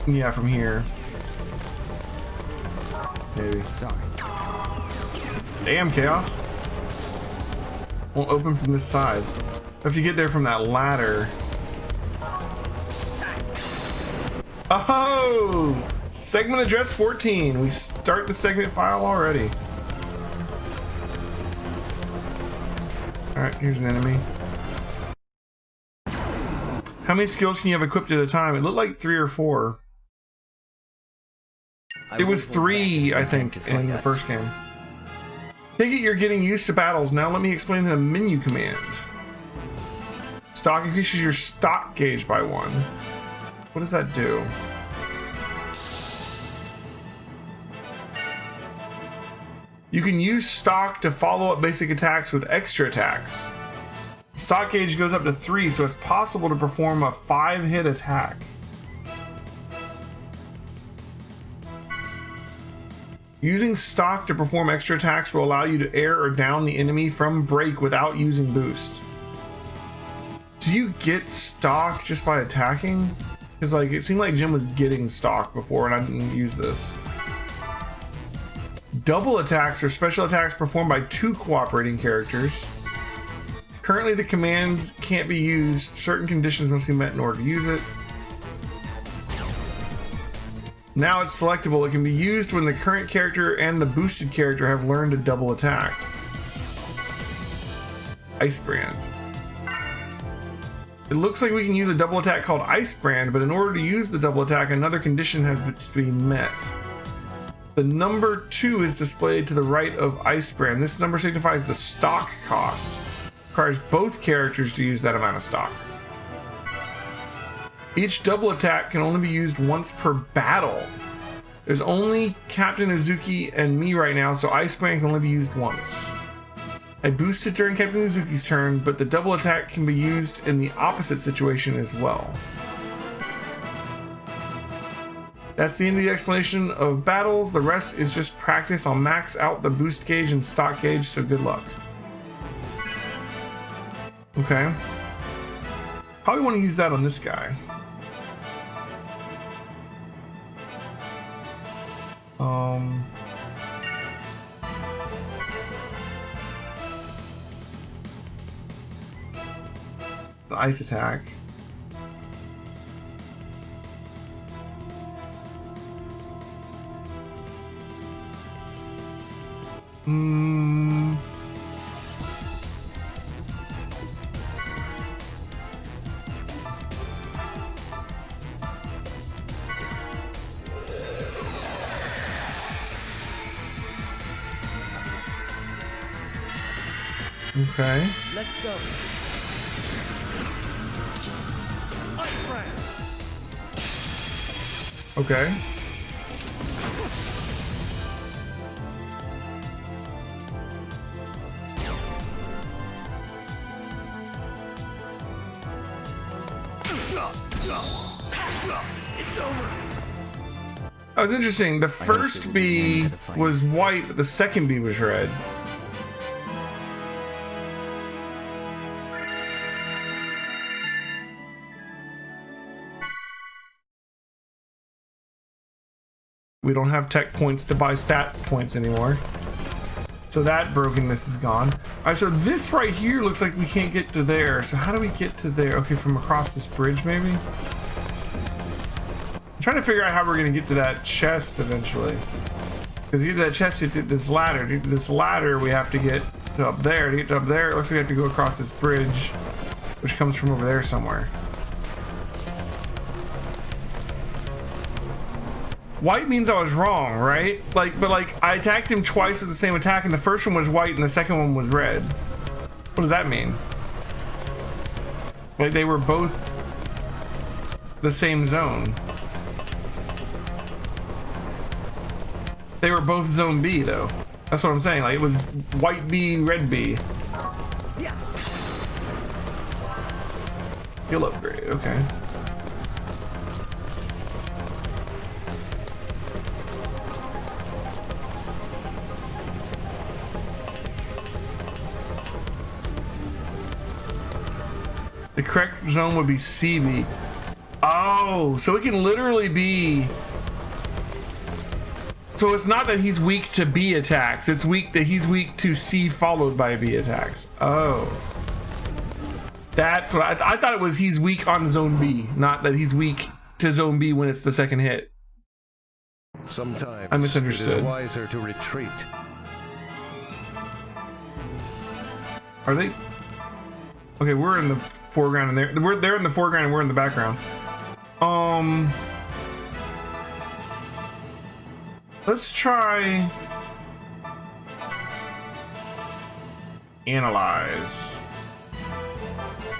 Yeah, from here. Maybe. Sorry. Damn, Chaos. Won't open from this side. If you get there from that ladder. Oh! Segment address 14. We start the segment file already. Alright, here's an enemy. How many skills can you have equipped at a time? It looked like 3 or 4. It was 3, I think, in the first game. Take it you're getting used to battles. Now let me explain the menu command. Stock increases your stock gauge by 1. What does that do? You can use stock to follow up basic attacks with extra attacks. Stock gauge goes up to 3, so it's possible to perform a 5-hit attack. Using stock to perform extra attacks will allow you to air or down the enemy from break without using boost. Do you get stock just by attacking? Because like it seemed like Jim was getting stock before and I didn't use this. Double attacks are special attacks performed by 2 cooperating characters. Currently the command can't be used. Certain conditions must be met in order to use it. Now it's selectable. It can be used when the current character and the boosted character have learned a double attack. Ice Brand. It looks like we can use a double attack called Ice Brand, but in order to use the double attack, another condition has to be met. The number 2 is displayed to the right of Ice Brand. This number signifies the stock cost. Requires both characters to use that amount of stock. Each double attack can only be used once per battle. There's only Captain Uzuki and me right now, so Ice Brand can only be used once. I boosted during Captain Uzuki's turn, but the double attack can be used in the opposite situation as well. That's the end of the explanation of battles. The rest is just practice. I'll max out the boost gauge and stock gauge, so good luck. Okay. Probably want to use that on this guy. The ice attack. Okay. Let's go. Ice Brand. Okay. It's over. That was interesting. The first bee was white, but the second bee was red. We don't have tech points to buy stat points anymore. So that brokenness is gone. Alright, so this right here looks like we can't get to there. So how do we get to there? Okay, from across this bridge maybe? I'm trying to figure out how we're going to get to that chest eventually. Because to get to that chest, you get to this ladder. To get to this ladder, we have to get to up there. To get to up there, it looks like we have to go across this bridge, which comes from over there somewhere. White means I was wrong, right? But I attacked him twice with the same attack, and the first one was white and the second one was red. What does that mean? Like they were both the same zone. They were both zone B though. That's what I'm saying. Like it was white B, red B. Yeah. Skill upgrade, okay. The correct zone would be CB. Oh, so it can literally be. So it's not that he's weak to B attacks. It's weak that he's weak to C followed by B attacks. Oh. That's what I thought it was. He's weak on zone B, not that he's weak to zone B when it's the second hit. Sometimes I misunderstood. it is wiser to retreat. Are they? Okay, we're in the foreground and they're in the foreground and we're in the background. Let's try analyze.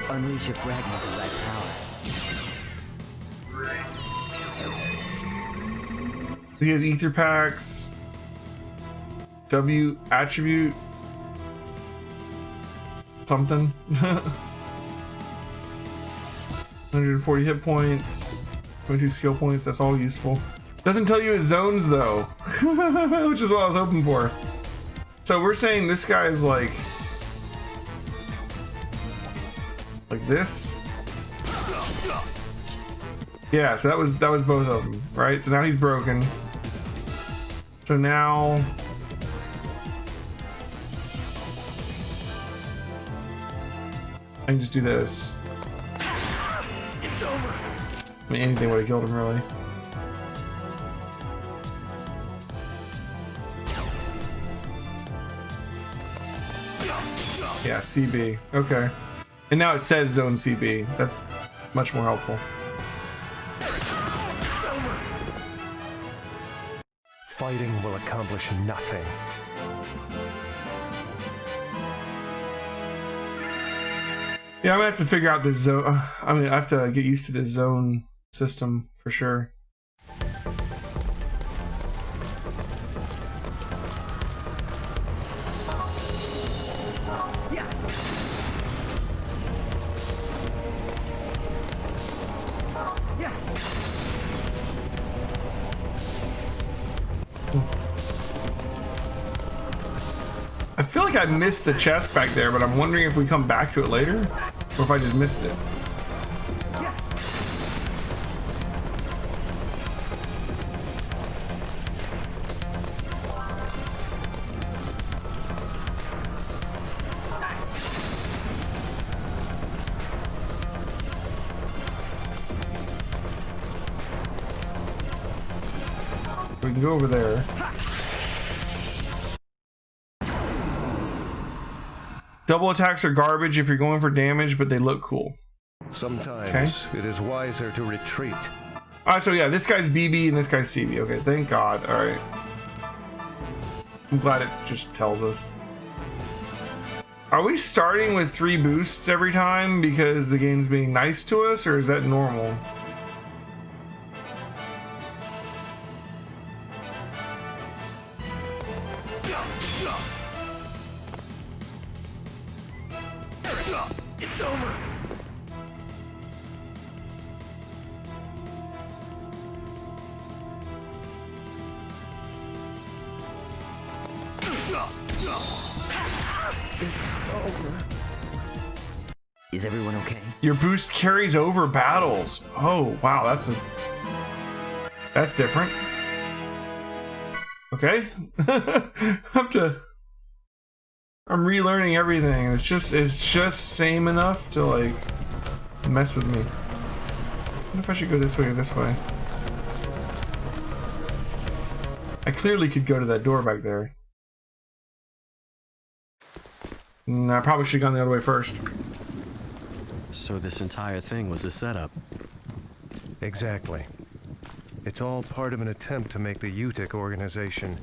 Unleash a fragment of thy power. He has ether packs. W attribute. Something. 140 hit points. 22 skill points. That's all useful. Doesn't tell you his zones though, which is what I was hoping for. So we're saying this guy is like this. Yeah, so that was both of them, right? So now he's broken. So now I can just do this. It's over. I mean, anything would have killed him, really. Yeah, CB. Okay. And now it says zone CB. That's much more helpful. It's over. Fighting will accomplish nothing. Yeah, I'm gonna have to figure out this zone. I mean, I have to get used to this zone system for sure. Yeah. Yeah. I feel like I missed a chest back there, but I'm wondering if we come back to it later, or if I just missed it. Yeah. We can go over there. Double attacks are garbage if you're going for damage, but they look cool. Sometimes it is wiser to retreat. Alright, so yeah, this guy's BB and this guy's CB. Okay, thank God. Alright. I'm glad it just tells us. Are we starting with 3 boosts every time because the game's being nice to us, or is that normal? It's over. It's over. Is everyone okay? Your boost carries over battles. Oh, wow, that's different. Okay. I'm relearning everything. It's just same enough to like mess with me. I wonder if I should go this way or this way. I clearly could go to that door back there. I probably should have gone the other way first. So this entire thing was a setup. Exactly. It's all part of an attempt to make the UTIC organization,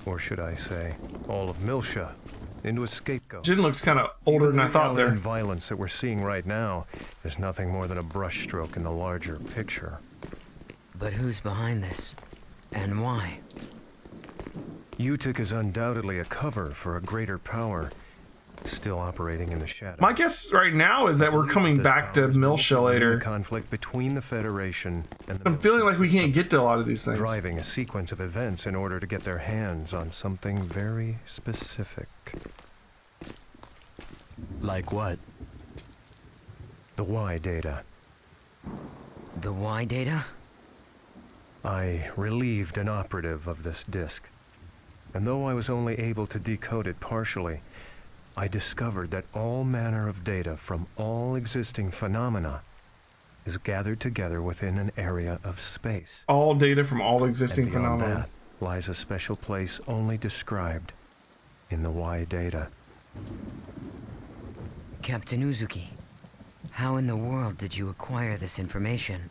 or should I say, all of Miltia, into a scapegoat. Jin looks kind of older than I thought there. The violence that we're seeing right now is nothing more than a brushstroke in the larger picture. But who's behind this? And why? UTIC is undoubtedly a cover for a greater power, still operating in the shadows. My guess right now is that we're coming back to Miltia later. The conflict between the Federation and the I'm feeling like we can't get to a lot of these things. driving a sequence of events in order to get their hands on something very specific. Like what? The Y data. The Y data? I relieved an operative of this disk, and though I was only able to decode it partially, I discovered that all manner of data from all existing phenomena is gathered together within an area of space. All data from all existing And beyond phenomena. that lies a special place only described in the Y data. Captain Uzuki, how in the world did you acquire this information?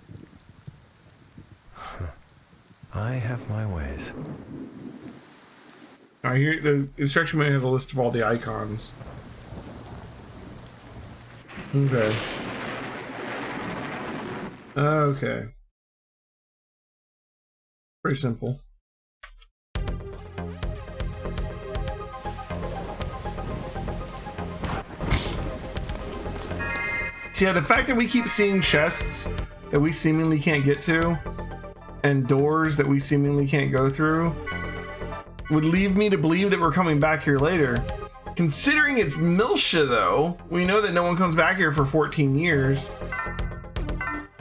I have my ways. Alright, here the instruction manual has a list of all the icons. Okay. Okay. Pretty simple. So yeah, the fact that we keep seeing chests that we seemingly can't get to and doors that we seemingly can't go through would lead me to believe that we're coming back here later. Considering it's Milsha though, we know that no one comes back here for 14 years.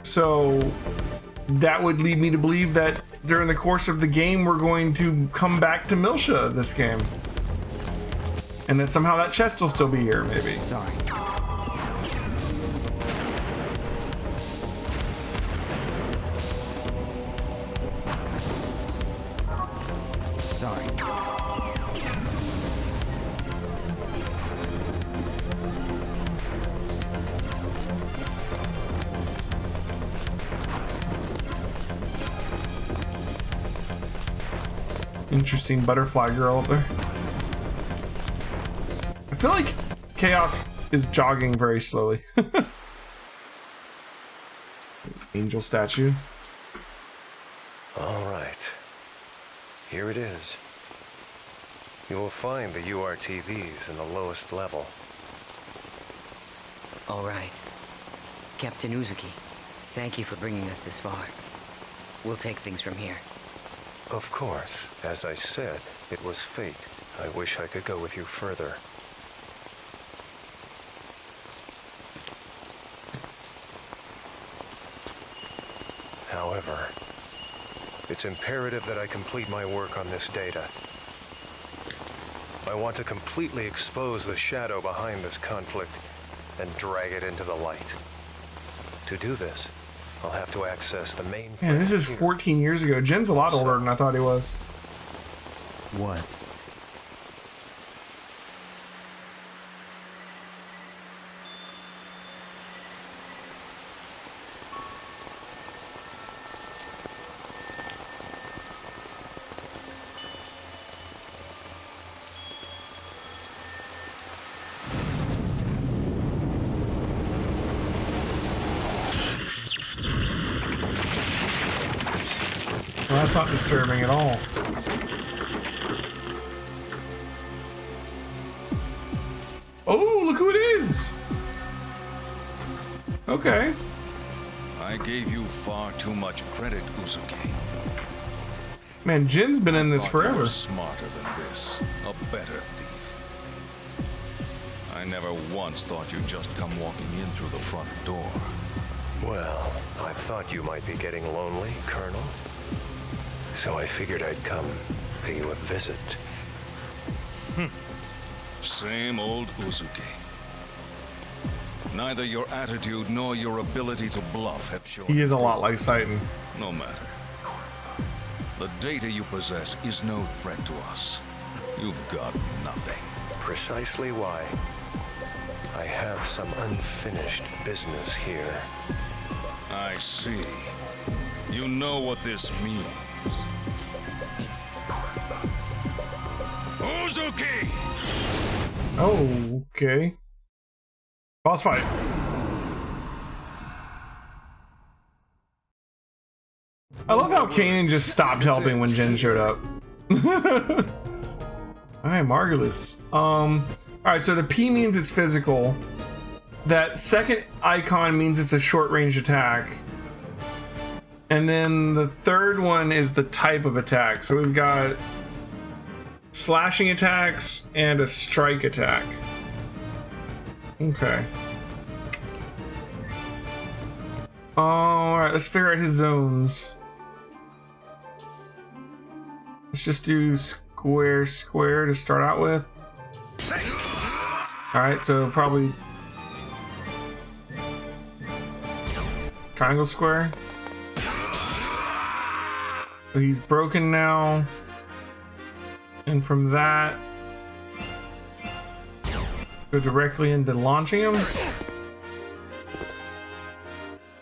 So that would lead me to believe that during the course of the game we're going to come back to Milsha this game. And that somehow that chest will still be here, maybe. Sorry. Sorry. Interesting butterfly girl up there. I feel like Chaos is jogging very slowly. Angel statue. All right. Here it is. You will find the URTVs in the lowest level. All right. Captain Uzuki, thank you for bringing us this far. We'll take things from here. Of course. As I said, it was fate. I wish I could go with you further. However, it's imperative that I complete my work on this data. I want to completely expose the shadow behind this conflict and drag it into the light. To do this, I'll have to access the main... Man, this is 14 years ago. Jen's a lot older than I thought he was. What? Well, that's not disturbing at all. Oh, look who it is! Okay. I gave you far too much credit, Uzuki. Man, Jin's been in this Thought you were forever. smarter than this, a better thief. I never once thought you'd just come walking in through the front door. Well, I thought you might be getting lonely, Colonel. So I figured I'd come pay you a visit. Same old Uzuki. Neither your attitude nor your ability to bluff have shown. He is a lot like Satan. No matter. The data you possess is no threat to us. You've got nothing. Precisely why I have some unfinished business here. I see. You know what this means. Uzuki! Oh, okay. Boss fight. I love how Kanan just stopped helping when Jen showed up. Alright, Margulis. Alright, so the P means it's physical. That second icon means it's a short range attack. And then the third one is the type of attack. So we've got slashing attacks and a strike attack. Okay. Alright, let's figure out his zones. Let's just do square, square to start out with. Alright, so probably triangle, square. So he's broken now. And from that, go directly into launching him.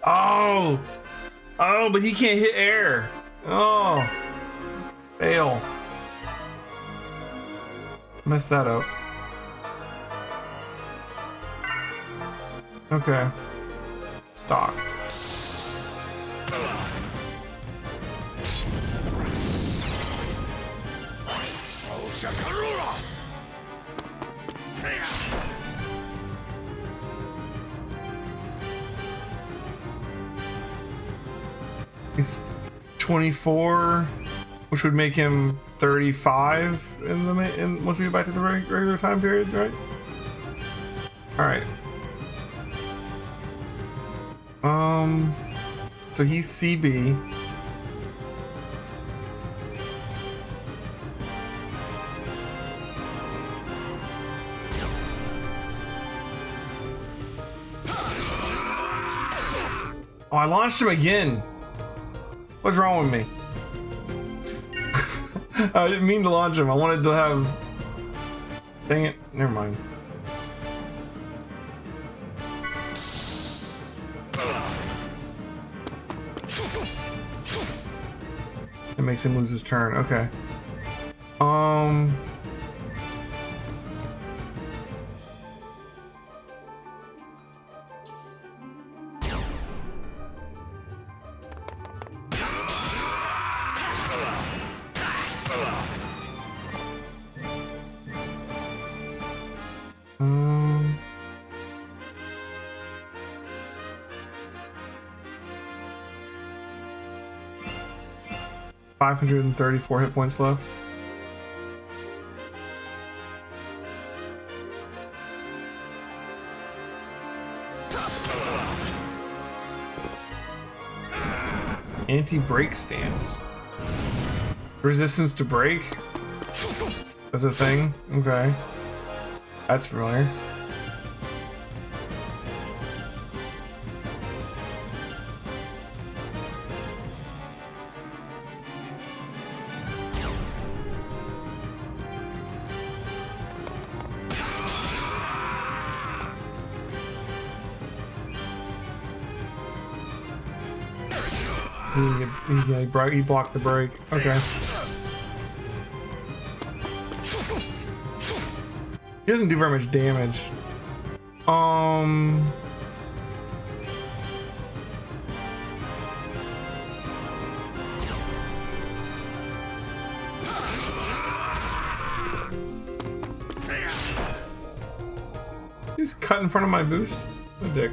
Oh! Oh, but he can't hit air. Oh. Fail. Messed that up. Okay. Stock. He's 24, which would make him 35 once we get back to the regular time period, right? All right. So he's CB. Oh, I launched him again. What's wrong with me? I didn't mean to launch him. I wanted to have... Dang it. Never mind. It makes him lose his turn. Okay. 534 hit points left. Anti-break stance. Resistance to break? That's a thing? Okay. That's familiar. He blocked the break. Okay. He doesn't do very much damage. He's cut in front of my boost. What a dick.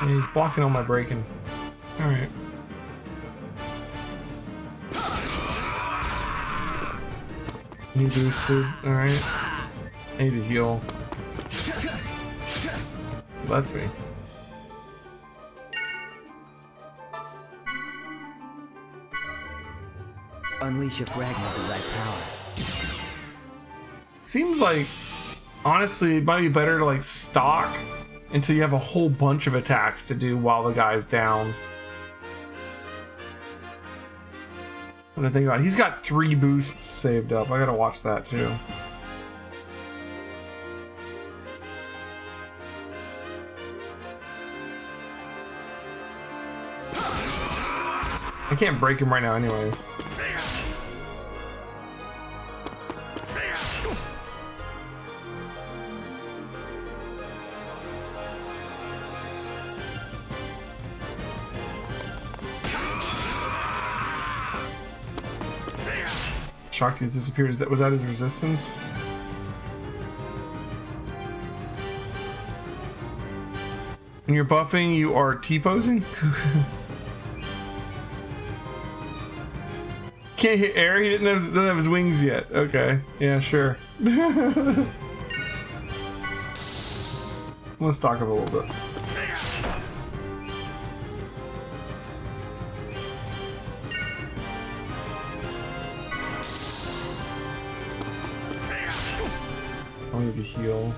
Yeah, he's blocking all my braking. Alright. He boosted. Alright. I need to heal. That's me. Unleash a fragment of that power. Seems like, honestly, it might be better to like stock until you have a whole bunch of attacks to do while the guy's down. What I think about it, he's got 3 boosts saved up. I gotta watch that too. I can't break him right now anyways. Shakti's disappeared. Was that his resistance? When you're buffing, you are T-posing? Can't hit air? He doesn't have his wings yet. Okay. Yeah, sure. Let's stock up a little bit. I need to heal.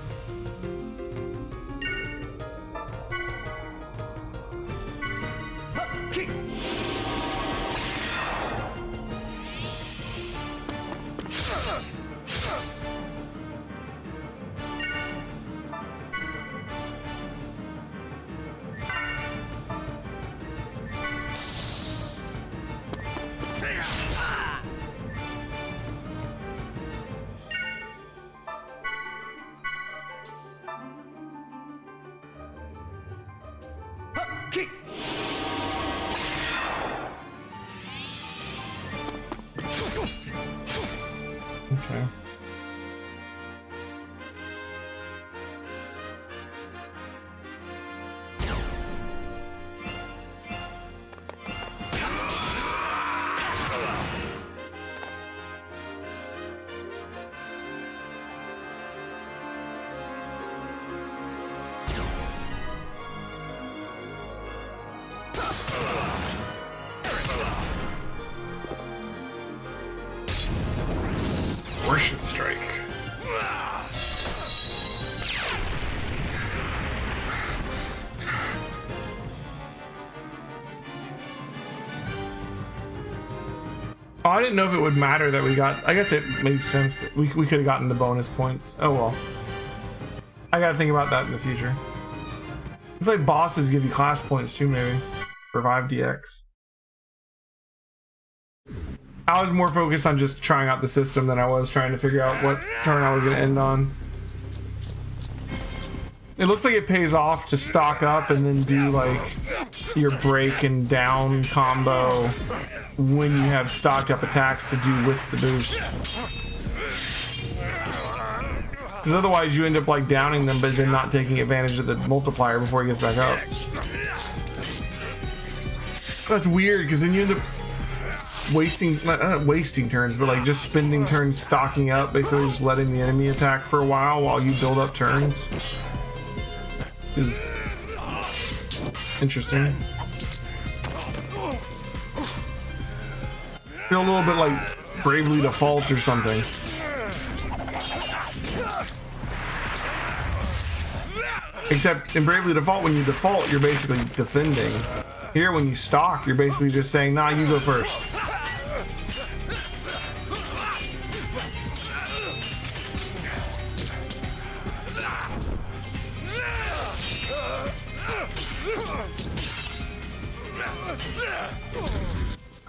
Okay. Worship strike. Oh, I didn't know if it would matter that we got. I guess it made sense. We could have gotten the bonus points. Oh well. I gotta think about that in the future. It's like bosses give you class points too, maybe. Revive DX. I was more focused on just trying out the system than I was trying to figure out what turn I was going to end on. It looks like it pays off to stock up and then do like your break and down combo when you have stocked up attacks to do with the boost. Because otherwise you end up like downing them but then not taking advantage of the multiplier before he gets back up. That's weird because then you end up wasting, not wasting turns, but like just spending turns stocking up, basically just letting the enemy attack for a while you build up turns. Is interesting. Feel a little bit like Bravely Default or something. Except in Bravely Default, when you default, you're basically defending. Here, when you stock, you're basically just saying, nah, you go first.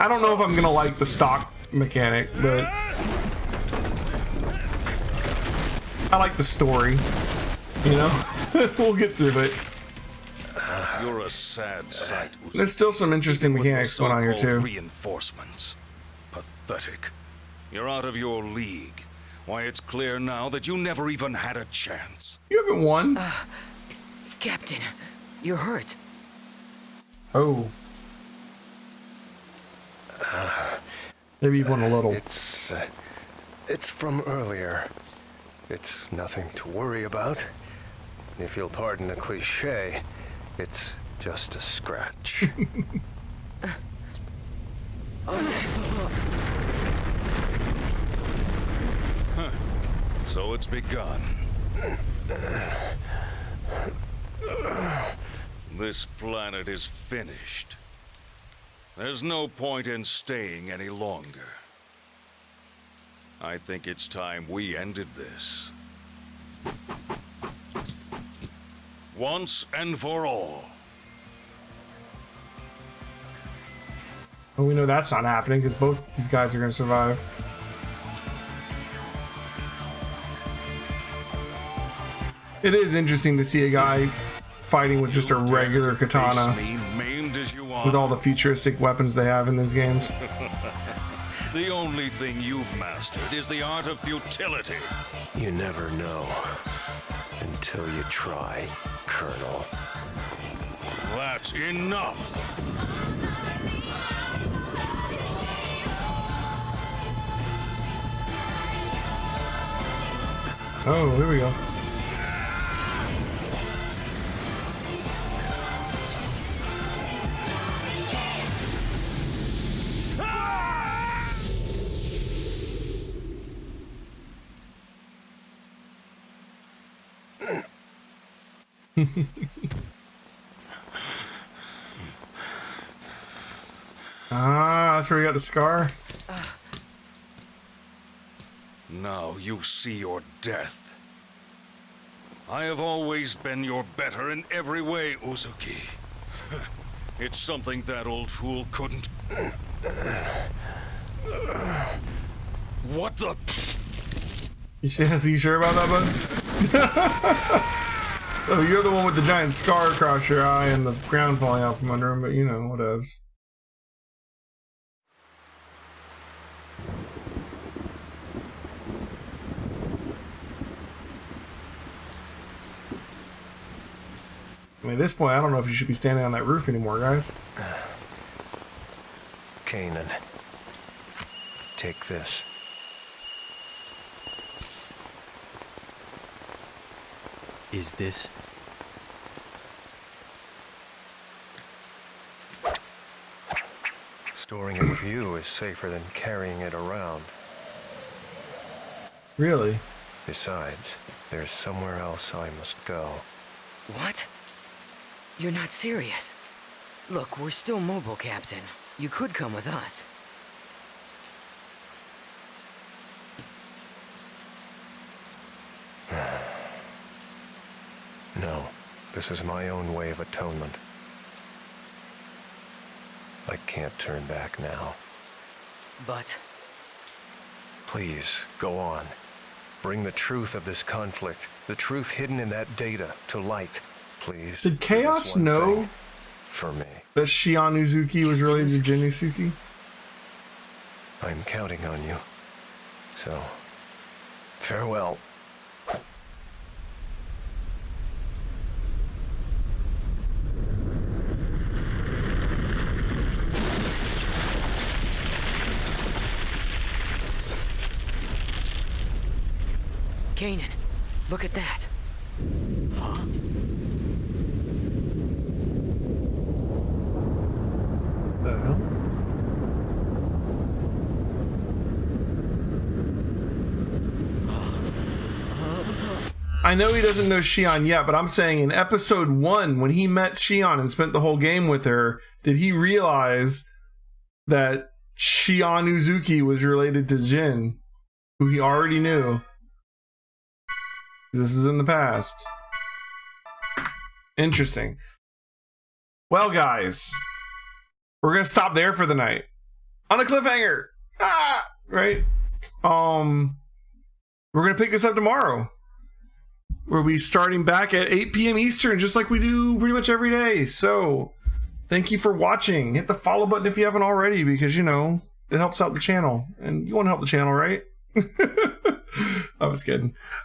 I don't know if I'm gonna like the stock mechanic, but I like the story, you know? We'll get through it. You're a sad sight. There's still some interesting mechanics going on here too. Reinforcements. Pathetic. You're out of your league. Why, it's clear now that you never even had a chance. You haven't won. Captain, you're hurt. Oh. Maybe you've won a little. It's from earlier. It's nothing to worry about. If you'll pardon the cliche, it's just a scratch. So it's begun. This planet is finished. There's no point in staying any longer. I think it's time we ended this. Once and for all. Well, we know that's not happening because both these guys are going to survive. It is interesting to see a guy fighting with just a regular katana with all the futuristic weapons they have in these games. The only thing you've mastered is the art of futility. You never know until you try, Colonel. That's enough. Oh, here we go. Ah, that's where you got the scar. Now you see your death. I have always been your better in every way, Uzuki. It's something that old fool couldn't... What the... You sure about that, bud? Oh, you're the one with the giant scar across your eye and the ground falling out from under him, but you know, whatevs. I mean, at this point, I don't know if you should be standing on that roof anymore, guys. Kanan, take this. Is this? Storing it with you is safer than carrying it around. Really? Besides, there's somewhere else I must go. What? You're not serious. Look, we're still mobile, Captain. You could come with us. No, this is my own way of atonement. I can't turn back now. But... Please, go on. Bring the truth of this conflict, the truth hidden in that data, to light. Please. Did do this Chaos one know thing for me? that Shion Uzuki was related to Jensuki? I'm counting on you. So, farewell. Kanan, look at that. The hell? I know he doesn't know Shion yet, but I'm saying in episode 1, when he met Shion and spent the whole game with her, did he realize that Shion Uzuki was related to Jin, who he already knew? This is in the past. Interesting. Well, guys, we're gonna stop there for the night on a cliffhanger. Right. We're gonna pick this up tomorrow. We'll be starting back at 8 p.m. Eastern, just like we do pretty much every day. So, thank you for watching. Hit the follow button if you haven't already, because you know it helps out the channel, and you want to help the channel, right? I was kidding.